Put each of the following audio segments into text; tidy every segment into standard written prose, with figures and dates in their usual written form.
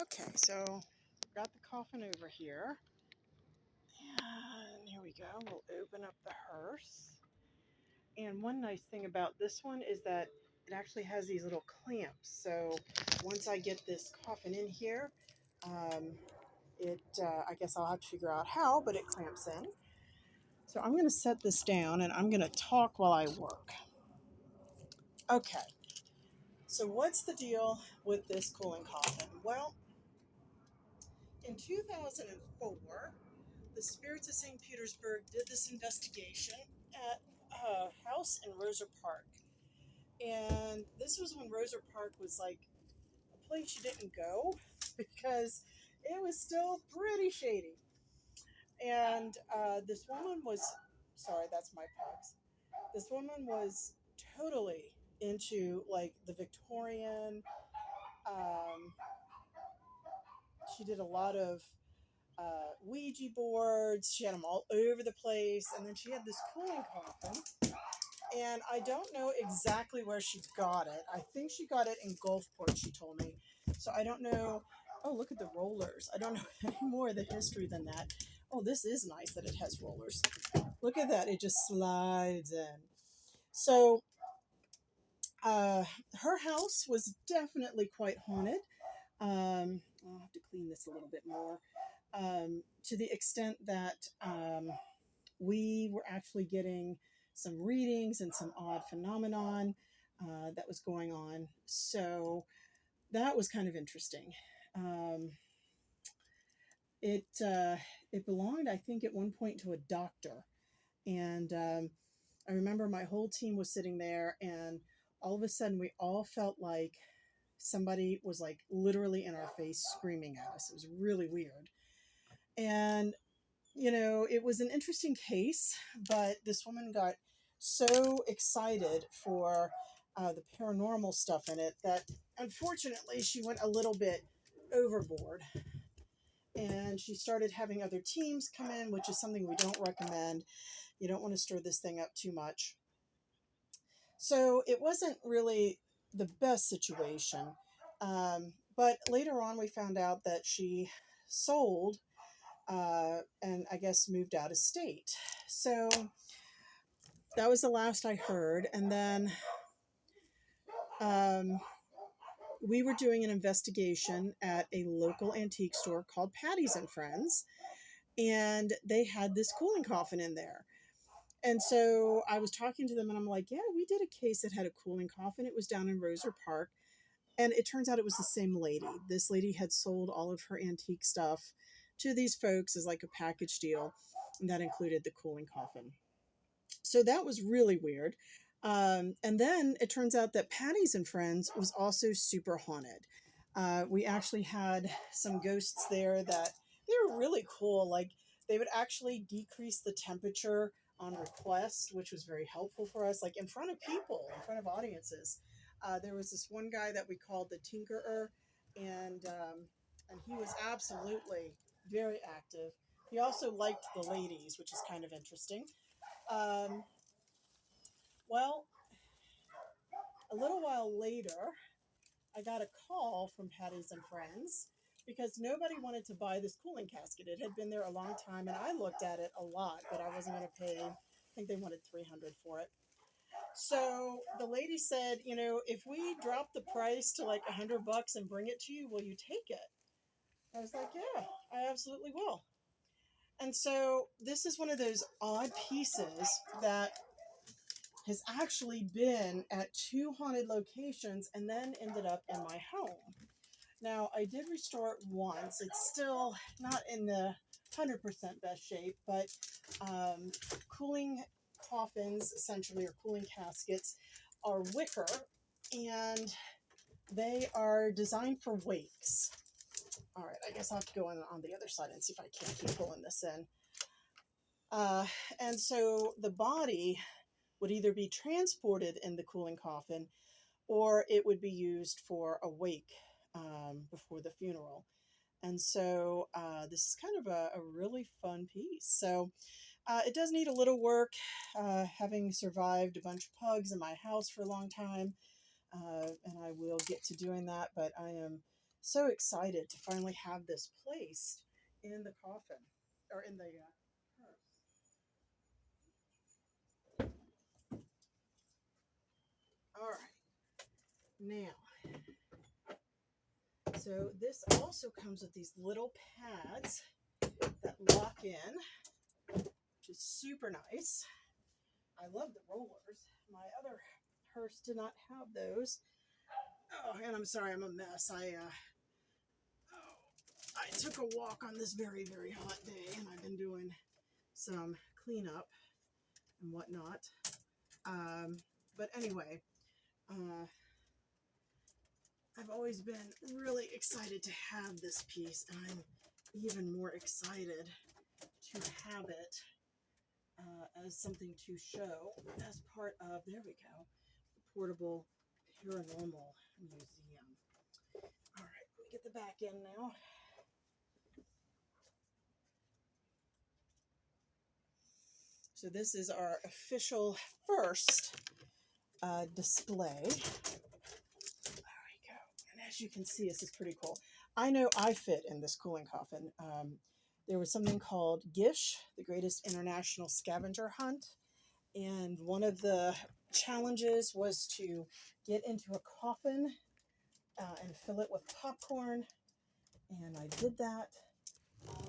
Okay, so got the coffin over here. And here we go. We'll open up the hearse. And one nice thing about this one is that it actually has these little clamps. So once I get this coffin in here, I guess I'll have to figure out how, but it clamps in. So I'm going to set this down and I'm going to talk while I work. Okay, so what's the deal with this cooling coffin? Well, in 2004, the Spirits of St. Petersburg did this investigation at a house in Roser Park. And this was when Roser Park was like a place you didn't go because it was still pretty shady. And this woman was, sorry, that's my pugs. This woman was totally into like the Victorian. Um, she did a lot of Ouija boards. She had them all over the place. And then she had this cooling coffin. And I don't know exactly where she got it. I think she got it in Gulfport, she told me. So I don't know. Oh, look at the rollers. I don't know any more of the history than that. Oh, this is nice that it has rollers. Look at that. It just slides in. So her house was definitely quite haunted. I'll have to clean this a little bit more. To the extent that we were actually getting some readings and some odd phenomenon that was going on. So that was kind of interesting. It belonged, I think, at one point to a doctor. And I remember my whole team was sitting there, and all of a sudden we all felt like somebody was like literally in our face screaming at us. It was really weird. And it was an interesting case, but this woman got so excited for the paranormal stuff in it that unfortunately she went a little bit overboard. And she started having other teams come in, which is something we don't recommend. You don't want to stir this thing up too much. So it wasn't really the best situation. But later on, we found out that she sold and I guess moved out of state. So that was the last I heard. And then we were doing an investigation at a local antique store called Patty's and Friends, and they had this cooling coffin in there. And so I was talking to them and I'm like, yeah, we did a case that had a cooling coffin. It was down in Roser Park. And it turns out it was the same lady. This lady had sold all of her antique stuff to these folks as like a package deal. And that included the cooling coffin. So that was really weird. And then it turns out that Patty's and Friends was also super haunted. We actually had some ghosts there that they were really cool. Like they would actually decrease the temperature on request, which was very helpful for us, like in front of people, in front of audiences. There was this one guy that we called the Tinkerer, and he was absolutely very active. He also liked the ladies, which is kind of interesting. Um, well, a little while later, I got a call from Patty's and Friends because nobody wanted to buy this cooling casket. It had been there a long time, and I looked at it a lot, but I wasn't going to pay. I think they wanted $300 for it. So the lady said, if we drop the price to like $100 and bring it to you, will you take it? I was like, yeah, I absolutely will. And so this is one of those odd pieces that has actually been at two haunted locations and then ended up in my home. Now, I did restore it once. It's still not in the 100% best shape, but cooling coffins, essentially, or cooling caskets, are wicker, and they are designed for wakes. All right, I guess I'll have to go on the other side and see if I can't keep pulling this in. And so the body would either be transported in the cooling coffin or it would be used for a wake before the funeral. And so this is kind of a really fun piece. So it does need a little work, having survived a bunch of pugs in my house for a long time. And I will get to doing that, but I am so excited to finally have this placed in the coffin or in the hearse. All right, now, so this also comes with these little pads that lock in, which is super nice. I love the rollers. My other hearse did not have those. Oh, and I'm sorry, I'm a mess. I took a walk on this very, very hot day, and I've been doing some cleanup and whatnot. But anyway, I've always been really excited to have this piece, and I'm even more excited to have it as something to show as part of, there we go, the portable paranormal museum. All right, let me get the back in now. So this is our official first display. There we go. And as you can see, this is pretty cool. I know I fit in this cooling coffin. There was something called Gish, the Greatest International Scavenger Hunt. And one of the challenges was to get into a coffin and fill it with popcorn. And I did that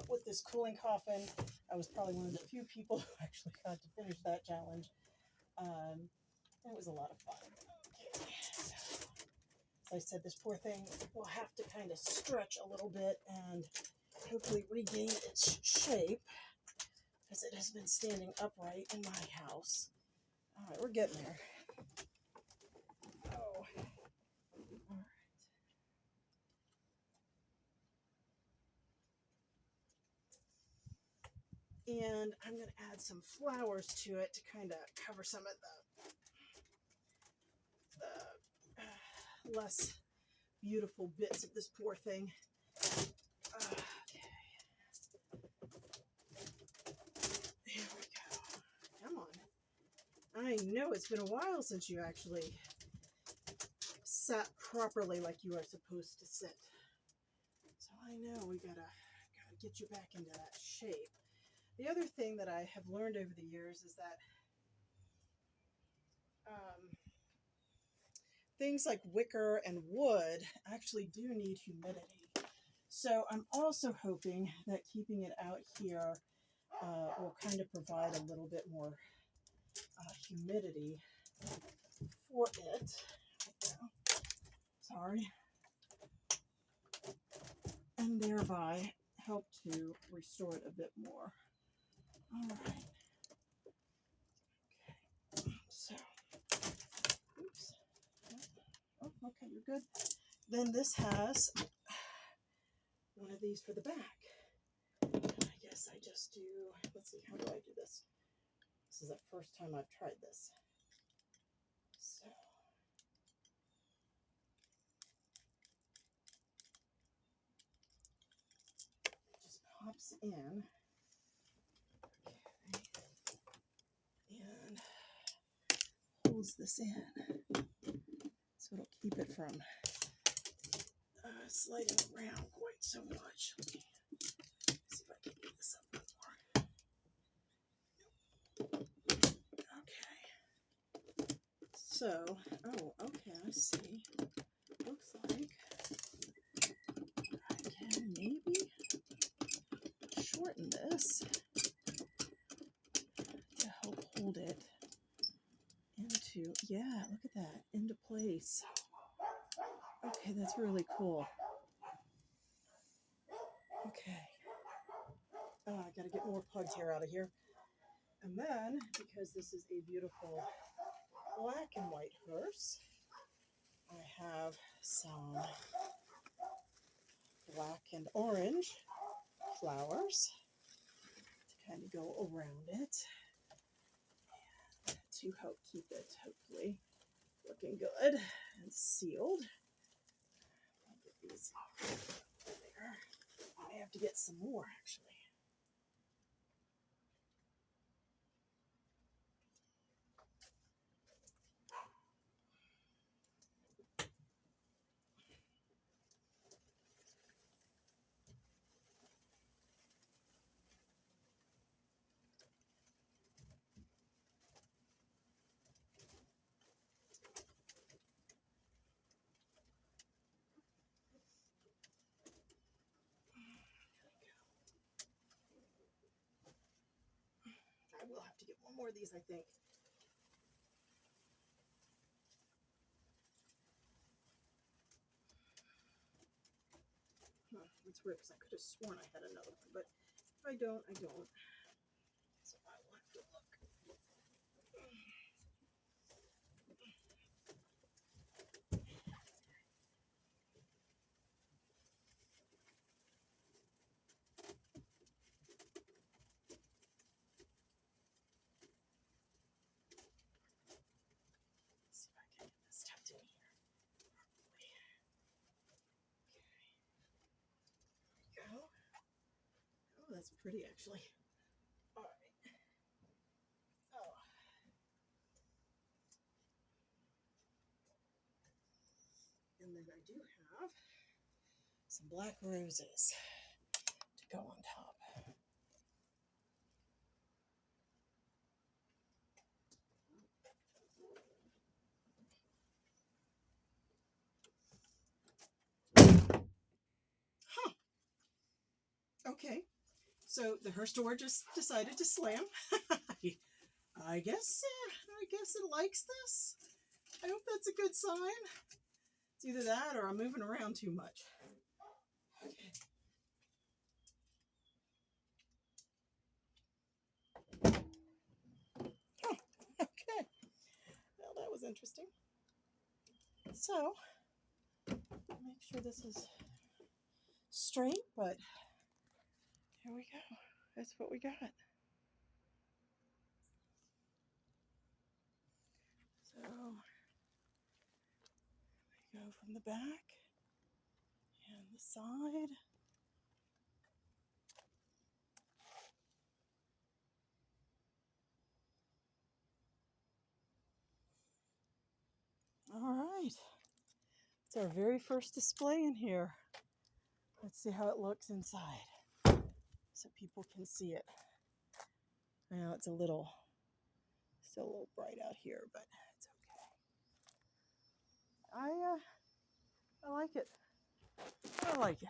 with this cooling coffin. I was probably one of the few people who actually got to finish that challenge. It was a lot of fun. Okay. So, as I said, this poor thing will have to kind of stretch a little bit and hopefully regain its shape because it has been standing upright in my house. All right, we're getting there. Oh, all right. And I'm going to add some flowers to it to kind of cover some of the less beautiful bits of this poor thing. Okay. There we go. Come on. I know it's been a while since you actually sat properly like you are supposed to sit. So I know we gotta get you back into that shape. The other thing that I have learned over the years is that things like wicker and wood actually do need humidity. So I'm also hoping that keeping it out here will kind of provide a little bit more humidity for it. Sorry. And thereby help to restore it a bit more. All right. Okay. So, oops. Oh, okay, you're good. Then this has one of these for the back. I guess I just do, let's see, how do I do this? This is the first time I've tried this. So, it just pops in. Okay. And pulls this in. So it'll keep it from sliding around quite so much. Let's see if I can get this up more. Okay. So, oh, okay, I see. Looks like I can maybe shorten this to help hold it into, yeah, look at that, into place. Okay, that's really cool. Okay. I gotta get more plugs hair out of here. And then, because this is a beautiful black and white hearse, I have some black and orange flowers to kind of go around it and to help keep it hopefully looking good and sealed. I'll get these there. I may have to get some more actually. more of these, I think. Huh, it's weird because I could have sworn I had another one, but if I don't, I don't. So I will have to look. See if I can get this tucked in here. Okay. There we go. Oh, that's pretty actually. All right. Oh. And then I do have some black roses to go on top. Huh. Okay. So the hearse door just decided to slam. I guess it likes this. I hope that's a good sign. It's either that or I'm moving around too much. Okay. Oh, okay. Well, that was interesting. So, make sure this is straight, but here we go. That's what we got. So, we go from the back and the side. All right. It's our very first display in here. Let's see how it looks inside so people can see it. Now it's still a little bright out here, but it's okay. I like it. I like it.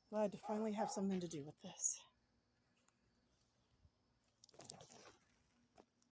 Glad to finally have something to do with this.